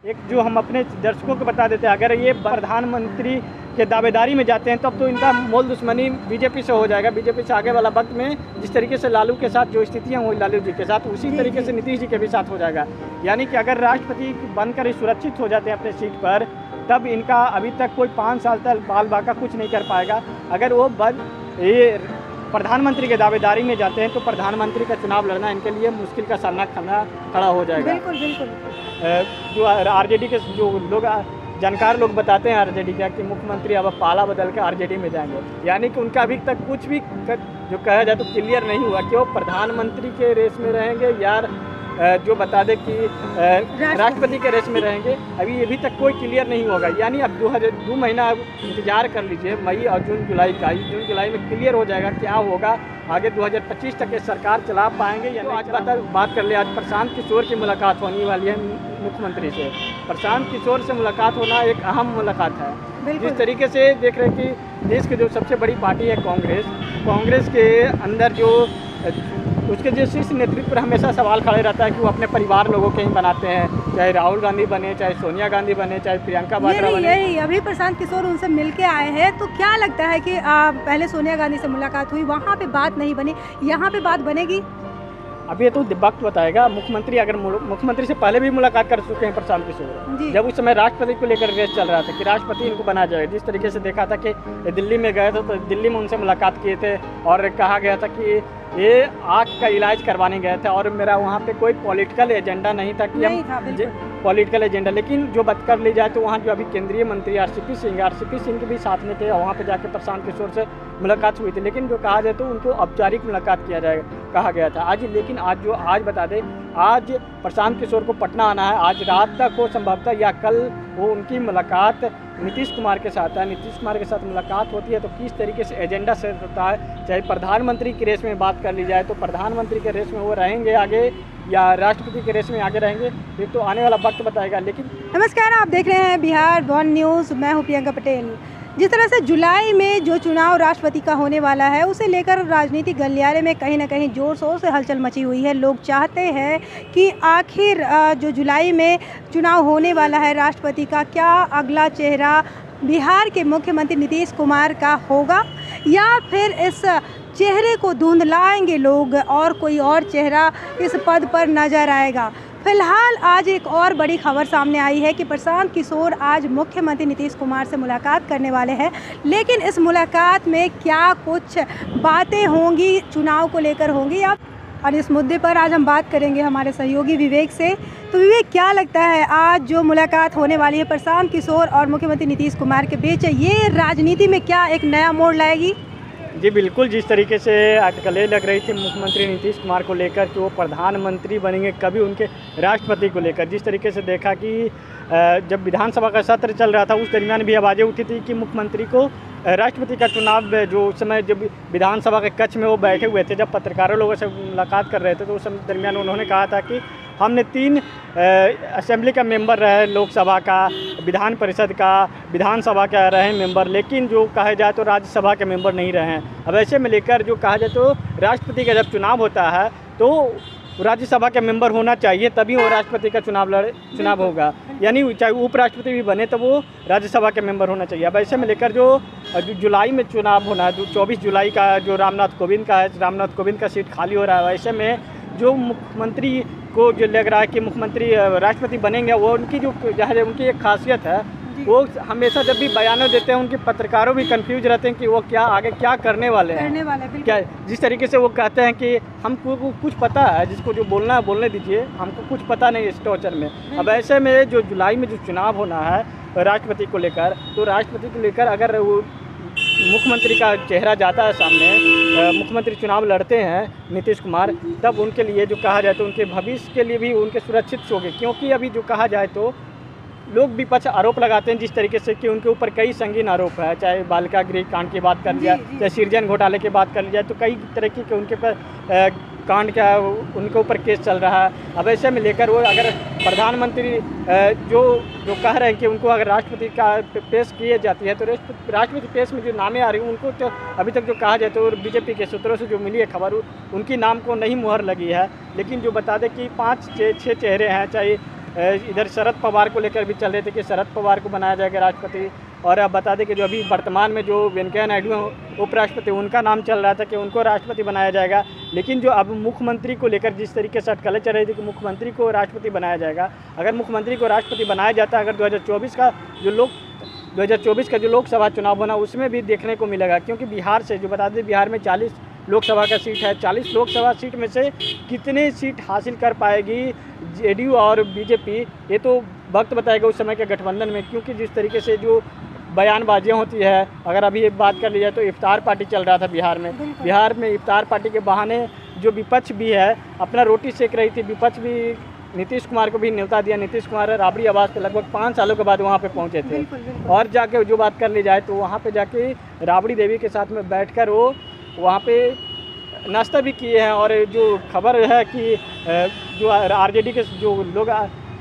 एक जो हम अपने दर्शकों को बता देते हैं, अगर ये प्रधानमंत्री के दावेदारी में जाते हैं तब तो इनका मूल दुश्मनी बीजेपी से हो जाएगा। बीजेपी से आगे वाला वक्त में जिस तरीके से लालू के साथ जो स्थितियाँ हुई लालू जी के साथ, उसी तरीके से नीतीश जी के भी साथ हो जाएगा। यानी कि अगर राष्ट्रपति बनकर सुरक्षित हो जाते हैं अपने सीट पर, तब इनका अभी तक कोई 5 साल तक बाल बाका कुछ नहीं कर पाएगा। अगर वो ये प्रधानमंत्री के दावेदारी में जाते हैं तो प्रधानमंत्री का चुनाव लड़ना इनके लिए मुश्किल का सामना करना खड़ा हो जाएगा। बिल्कुल बिल्कुल। जो आरजेडी के जो लोग जानकार लोग बताते हैं आरजेडी का कि मुख्यमंत्री अब पाला बदल के आरजेडी में जाएंगे, यानी कि उनका अभी तक कुछ भी जो कहा जाए तो क्लियर नहीं हुआ कि वो प्रधानमंत्री के रेस में रहेंगे या जो बता दें कि राष्ट्रपति के रेस में रहेंगे। अभी तक कोई क्लियर नहीं होगा। यानी अब 2 महीना इंतजार कर लीजिए, मई और जून जुलाई का। जून जुलाई में क्लियर हो जाएगा क्या होगा आगे। 2025 तक ये सरकार चला पाएंगे या नहीं। आज बात कर ले, आज प्रशांत किशोर की मुलाकात होने वाली है मुख्यमंत्री से। प्रशांत किशोर से मुलाकात होना एक अहम मुलाकात है। जिस तरीके से देख रहे हैं कि देश की जो सबसे बड़ी पार्टी है कांग्रेस के अंदर जो उसके जो शीर्ष नेतृत्व पर हमेशा सवाल खड़े रहता है कि वो अपने परिवार लोगों के ही बनाते हैं, चाहे राहुल गांधी बने, चाहे सोनिया गांधी बने, चाहे प्रियंका वाड्रा बने। यही अभी प्रशांत किशोर उनसे मिलके आए हैं, तो क्या लगता है कि पहले सोनिया गांधी से मुलाकात हुई, वहाँ पे बात नहीं बनी, यहाँ पे बात बनेगी? अभी ये तो वक्त बताएगा। मुख्यमंत्री से पहले भी मुलाकात कर चुके हैं प्रशांत किशोर, जब उस समय राष्ट्रपति को लेकर रेस चल रहा था कि राष्ट्रपति इनको बना जाए। जिस तरीके से देखा था कि दिल्ली में गए थे तो दिल्ली में उनसे मुलाकात किए थे और कहा गया था कि ये आँख का इलाज करवाने गए थे और मेरा वहाँ पे कोई पॉलिटिकल एजेंडा नहीं था कि पॉलिटिकल एजेंडा। लेकिन जो बात कर ली जाए तो वहाँ जो अभी केंद्रीय मंत्री आरसीपी सिंह के भी साथ में थे, वहाँ पे जाकर प्रशांत किशोर से मुलाकात हुई थी। लेकिन जो कहा जाए तो उनको औपचारिक मुलाकात किया जाएगा कहा गया था आज। लेकिन आज बता दें, आज प्रशांत किशोर को पटना आना है। आज रात तक हो संभवतः या कल वो उनकी मुलाकात नीतीश कुमार के साथ है। नीतीश कुमार के साथ मुलाकात होती है तो किस तरीके से एजेंडा सेट होता है। चाहे प्रधानमंत्री की रेस में बात कर ली जाए तो प्रधानमंत्री के रेस में वो रहेंगे आगे या राष्ट्रपति के रेस में आगे रहेंगे, ये तो आने वाला वक्त बताएगा। लेकिन नमस्कार, आप देख रहे हैं बिहार वन न्यूज़, मैं हूं प्रियंका पटेल। जिस तरह से जुलाई में जो चुनाव राष्ट्रपति का होने वाला है, उसे लेकर राजनीतिक गलियारे में कहीं ना कहीं जोर शोर से हलचल मची हुई है। लोग चाहते हैं कि आखिर जो जुलाई में चुनाव होने वाला है राष्ट्रपति का, क्या अगला चेहरा बिहार के मुख्यमंत्री नीतीश कुमार का होगा या फिर इस चेहरे को धुंधलाएंगे लोग और कोई और चेहरा इस पद पर नजर आएगा। फिलहाल आज एक और बड़ी खबर सामने आई है कि प्रशांत किशोर आज मुख्यमंत्री नीतीश कुमार से मुलाकात करने वाले हैं। लेकिन इस मुलाकात में क्या कुछ बातें होंगी, चुनाव को लेकर होंगी और इस मुद्दे पर आज हम बात करेंगे हमारे सहयोगी विवेक से। तो विवेक, क्या लगता है आज जो मुलाकात होने वाली है प्रशांत किशोर और मुख्यमंत्री नीतीश कुमार के बीच, ये राजनीति में क्या एक नया मोड़ लाएगी? जी बिल्कुल, जिस तरीके से अटकलें लग रही थी मुख्यमंत्री नीतीश कुमार को लेकर कि वो प्रधानमंत्री बनेंगे, कभी उनके राष्ट्रपति को लेकर, जिस तरीके से देखा कि जब विधानसभा का सत्र चल रहा था उस दरमियान भी आवाज़ें उठी थी कि मुख्यमंत्री को राष्ट्रपति का चुनाव, जो उस समय जब विधानसभा के कक्ष में वो बैठे हुए थे, जब पत्रकारों लोगों से मुलाकात कर रहे थे तो उस दरमियान उन्होंने कहा था कि हमने 3 असेंबली का मेंबर रहे, लोकसभा का, विधान परिषद का, विधानसभा का रहे मेंबर, लेकिन जो कहा जाए तो राज्यसभा के मेंबर नहीं रहे हैं। अब ऐसे में लेकर जो कहा जाए तो राष्ट्रपति का जब चुनाव होता है तो राज्यसभा के मेंबर होना चाहिए, तभी वो राष्ट्रपति का चुनाव होगा। यानी चाहे उपराष्ट्रपति भी बने तो वो राज्यसभा के मेंबर होना चाहिए। अब ऐसे में लेकर जो जुलाई में चुनाव होना है, जो 24 जुलाई का जो रामनाथ कोविंद का है, रामनाथ कोविंद का सीट खाली हो रहा है। ऐसे में जो मुख्यमंत्री को जो लग रहा है कि मुख्यमंत्री राष्ट्रपति बनेंगे, वो उनकी जो उनकी एक खासियत है, वो हमेशा जब भी बयान देते हैं उनके पत्रकारों भी कंफ्यूज रहते हैं कि वो आगे क्या करने वाले हैं। क्या जिस तरीके से वो कहते हैं कि हमको कुछ पता है, जिसको जो बोलना है बोलने दीजिए, हमको कुछ पता नहीं इस टॉर्चर में। अब ऐसे में जो जुलाई में जो चुनाव होना है राष्ट्रपति को लेकर, तो राष्ट्रपति को लेकर अगर वो मुख्यमंत्री का चेहरा जाता है सामने, मुख्यमंत्री चुनाव लड़ते हैं नीतीश कुमार, तब उनके लिए जो कहा जाए तो उनके भविष्य के लिए भी उनके सुरक्षित होंगे। क्योंकि अभी जो कहा जाए तो लोग विपक्ष आरोप लगाते हैं जिस तरीके से कि उनके ऊपर कई संगीन आरोप है, चाहे बालिका गृह कांड की बात कर लिया, चाहे सृजन घोटाले की बात कर लिया, तो कई तरह के उनके पर कांड का उनके ऊपर केस चल रहा है। अब ऐसे में लेकर वो अगर प्रधानमंत्री जो कह रहे हैं कि उनको अगर राष्ट्रपति का पेश किए जाती है तो राष्ट्रपति पेश में जो नामें आ रही हैं उनको तो अभी तक जो कहा जाए तो बीजेपी के सूत्रों से जो मिली है खबर, उनकी नाम को नहीं मुहर लगी है। लेकिन जो बता दें कि 5-6 चेहरे हैं, चाहे इधर शरद पवार को लेकर भी चल रहे थे कि शरद पवार को बनाया जाएगा राष्ट्रपति। और अब बता दें कि जो अभी वर्तमान में जो वेंकैया नायडू हैं उपराष्ट्रपति, उनका नाम चल रहा था कि उनको राष्ट्रपति बनाया जाएगा। लेकिन जो अब मुख्यमंत्री को लेकर जिस तरीके से अटकलें चल रही थी कि मुख्यमंत्री को राष्ट्रपति बनाया जाएगा, अगर मुख्यमंत्री को राष्ट्रपति बनाया जाता है, अगर 2024 का जो लोकसभा चुनाव होना उसमें भी देखने को मिलेगा। क्योंकि बिहार से जो बता दें, बिहार में 40 लोकसभा का सीट है। 40 लोकसभा सीट में से कितने सीट हासिल कर पाएगी जेडीयू और बीजेपी, ये तो वक्त बताएगा उस समय के गठबंधन में। क्योंकि जिस तरीके से जो बयानबाजियाँ होती है, अगर अभी एक बात कर ली जाए तो इफ्तार पार्टी चल रहा था बिहार में। बिहार में इफ्तार पार्टी के बहाने जो विपक्ष भी है अपना रोटी सेक रही थी। विपक्ष भी नीतीश कुमार को भी न्योता दिया। नीतीश कुमार राबड़ी आवास पे लगभग 5 सालों के बाद वहाँ पे पहुँचे थे। और जाके जो बात कर ली जाए तो वहाँ पे जाके राबड़ी देवी के साथ में बैठकर वो वहाँ पे नाश्ता भी किए हैं। और जो खबर है कि जो आरजेडी के जो लोग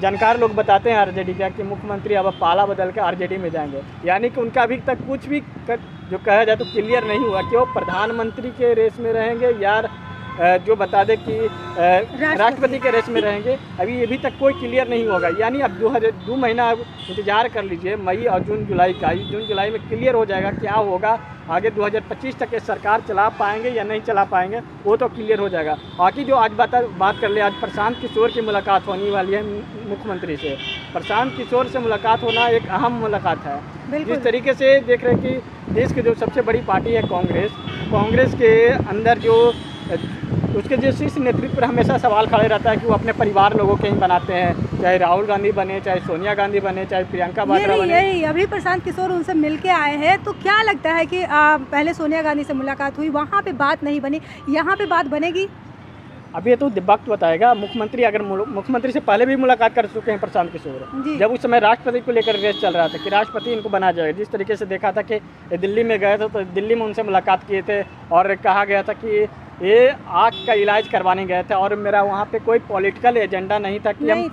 जानकार लोग बताते हैं आरजेडी का कि मुख्यमंत्री अब पाला बदल के आरजेडी में जाएंगे। यानी कि उनका अभी तक कुछ भी जो कहा जाए तो क्लियर नहीं हुआ कि वो प्रधानमंत्री के रेस में रहेंगे या जो बता दें कि राष्ट्रपति के रेस में रहेंगे। अभी तक कोई क्लियर नहीं होगा। यानी अब 2 महीना अब इंतजार कर लीजिए, मई और जून जुलाई का। जून जुलाई में क्लियर हो जाएगा क्या होगा आगे। 2025 तक ये सरकार चला पाएंगे या नहीं चला पाएंगे, वो तो क्लियर हो जाएगा। बाकी जो आज बात कर ले, आज प्रशांत किशोर की मुलाकात होने वाली है मुख्यमंत्री से। प्रशांत किशोर से मुलाकात होना एक अहम मुलाकात है। जिस तरीके से देख रहे हैं कि देश की जो सबसे बड़ी पार्टी है कांग्रेस के अंदर जो उसके जो शीर्ष नेतृत्व पर हमेशा सवाल खड़े रहता है कि वो अपने परिवार लोगों के ही बनाते हैं, चाहे राहुल गांधी बने, चाहे सोनिया गांधी बने, चाहे प्रियंका वाड्रा बने। यही अभी प्रशांत किशोर उनसे मिलके आए हैं, तो क्या लगता है कि पहले सोनिया गांधी से मुलाकात हुई, वहाँ पे बात नहीं बनी, यहाँ पे बात बनेगी? अभी ये तो वक्त बताएगा। मुख्यमंत्री से पहले भी मुलाकात कर चुके हैं प्रशांत किशोर, जब उस समय राष्ट्रपति को लेकर रेस चल रहा था कि राष्ट्रपति इनको बना जाएगा। जिस तरीके से देखा था कि दिल्ली में गए थे तो दिल्ली में उनसे मुलाकात किए थे और कहा गया था कि ये आँख का इलाज करवाने गए थे और मेरा वहाँ पे कोई पॉलिटिकल एजेंडा नहीं था कि हम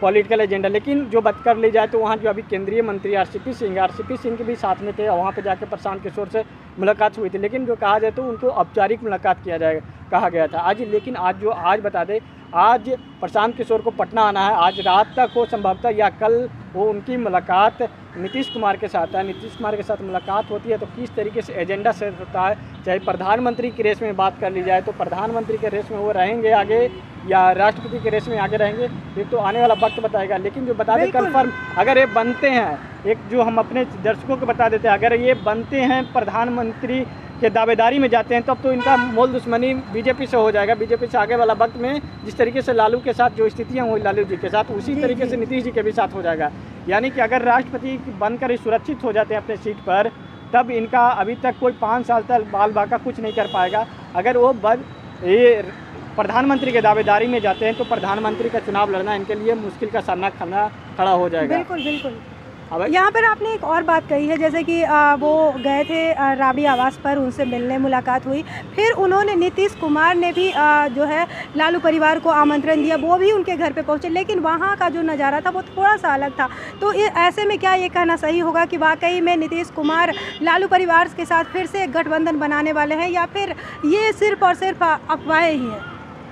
पॉलिटिकल एजेंडा। लेकिन जो बात कर ली जाए तो वहाँ जो अभी केंद्रीय मंत्री आरसीपी सिंह के भी साथ में थे, वहाँ पे जाके प्रशांत किशोर से मुलाकात हुई थी। लेकिन जो कहा जाए तो उनको औपचारिक मुलाकात किया जाएगा कहा गया था आज। लेकिन आज बता दें, आज प्रशांत किशोर को पटना आना है। आज रात तक हो संभवतः या कल वो उनकी मुलाकात नीतीश कुमार के साथ है। नीतीश कुमार के साथ मुलाकात होती है तो किस तरीके से एजेंडा सेट होता है। चाहे प्रधानमंत्री की रेस में बात कर ली जाए तो प्रधानमंत्री के रेस में वो रहेंगे आगे या राष्ट्रपति के रेस में आगे रहेंगे, ये तो आने वाला वक्त बताएगा। लेकिन जो बता दें कन्फर्म अगर ये बनते हैं, एक जो हम अपने दर्शकों को बता देते हैं, अगर ये बनते हैं प्रधानमंत्री के दावेदारी में जाते हैं तब तो इनका मूल दुश्मनी बीजेपी से हो जाएगा। बीजेपी से आगे वाला वक्त में जिस तरीके से लालू के साथ जो स्थितियाँ हुई लालू जी के साथ, उसी तरीके से नीतीश जी के भी साथ हो जाएगा। यानी कि अगर राष्ट्रपति बनकर सुरक्षित हो जाते हैं अपने सीट पर, तब इनका अभी तक कोई 5 साल तक बाल बाका कुछ नहीं कर पाएगा। अगर वो ये प्रधानमंत्री के दावेदारी में जाते हैं तो प्रधानमंत्री का चुनाव लड़ना इनके लिए मुश्किल का सामना करना खड़ा हो जाएगा। बिल्कुल। यहाँ पर आपने एक और बात कही है, जैसे कि वो गए थे राबड़ी आवास पर, उनसे मिलने मुलाकात हुई, फिर उन्होंने नीतीश कुमार ने भी जो है लालू परिवार को आमंत्रण दिया, वो भी उनके घर पे पहुँचे। लेकिन वहाँ का जो नज़ारा था वो थोड़ा सा अलग था। तो ऐसे में क्या ये कहना सही होगा कि वाकई में नीतीश कुमार लालू परिवार के साथ फिर से गठबंधन बनाने वाले हैं या फिर ये सिर्फ और सिर्फ अफवाहें ही हैं?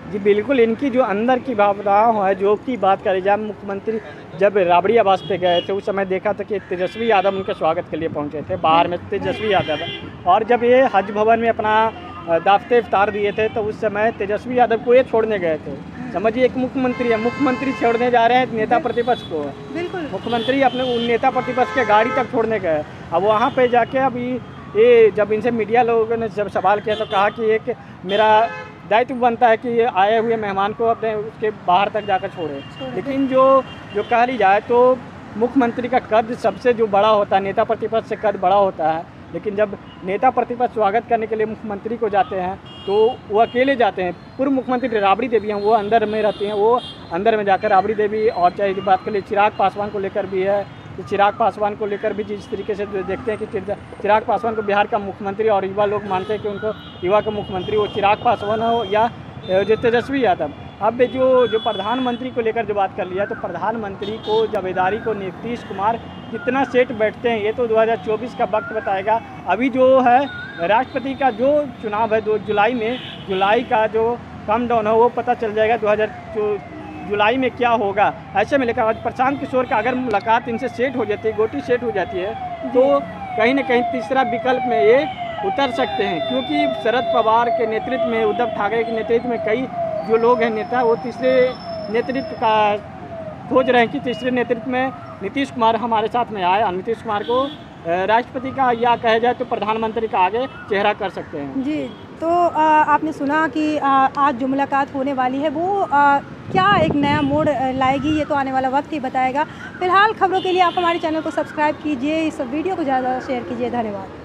जी बिल्कुल, इनकी जो अंदर की भावनाएं है, जो की बात करें, जब मुख्यमंत्री जब राबड़ी आवास पे गए थे उस समय देखा था कि तेजस्वी यादव उनके स्वागत के लिए पहुंचे थे बाहर में, तेजस्वी यादव। और जब ये हज भवन में अपना दावते इफ्तार दिए थे तो उस समय तेजस्वी यादव को ये छोड़ने गए थे। समझिए एक मुख्यमंत्री है, मुख्यमंत्री छोड़ने जा रहे हैं नेता प्रतिपक्ष को। बिल्कुल, मुख्यमंत्री अपने नेता प्रतिपक्ष के गाड़ी तक छोड़ने गए। अब वहाँ पर जाके अभी ये जब इनसे मीडिया लोगों ने जब सवाल किया तो कहा कि एक मेरा दायित्व बनता है कि ये आए हुए मेहमान को अपने उसके बाहर तक जाकर छोड़े। लेकिन जो कह ली जाए तो मुख्यमंत्री का कद सबसे जो बड़ा होता है, नेता प्रतिपक्ष से कद बड़ा होता है। लेकिन जब नेता प्रतिपक्ष स्वागत करने के लिए मुख्यमंत्री को जाते हैं तो वो अकेले जाते हैं। पूर्व मुख्यमंत्री राबड़ी देवी हैं, वो अंदर में रहती हैं, वो अंदर में जाकर राबड़ी देवी, और चाहे बात कर लिए चिराग पासवान को लेकर भी है, कि चिराग पासवान को लेकर भी जिस तरीके से देखते हैं कि चिराग पासवान को बिहार का मुख्यमंत्री और युवा लोग मानते हैं कि उनको युवा का मुख्यमंत्री वो चिराग पासवान हो या जो तेजस्वी यादव। अब जो प्रधानमंत्री को लेकर जो बात कर लिया तो प्रधानमंत्री को दावेदारी को नीतीश कुमार कितना सेट बैठते हैं ये तो 2024 का वक्त बताएगा। अभी जो है राष्ट्रपति का जो चुनाव है 2 जुलाई में, जुलाई का जो कम डाउन है वो पता चल जाएगा जुलाई में क्या होगा। ऐसे में लेकर आज प्रशांत किशोर का अगर मुलाकात इनसे सेट हो जाती है, गोटी सेट हो जाती है, तो कहीं ना कहीं तीसरा विकल्प में ये उतर सकते हैं, क्योंकि शरद पवार के नेतृत्व में, उद्धव ठाकरे के नेतृत्व में कई जो लोग हैं नेता, वो तीसरे नेतृत्व का खोज रहे हैं कि तीसरे नेतृत्व में नीतीश कुमार हमारे साथ में आए और नीतीश कुमार को राष्ट्रपति का या कहा जाए तो प्रधानमंत्री का आगे चेहरा कर सकते हैं। जी, तो आपने सुना कि आज जो मुलाकात होने वाली है वो क्या एक नया मोड़ लाएगी, ये तो आने वाला वक्त ही बताएगा। फिलहाल खबरों के लिए आप हमारे चैनल को सब्सक्राइब कीजिए, इस वीडियो को ज़्यादा शेयर कीजिए। धन्यवाद।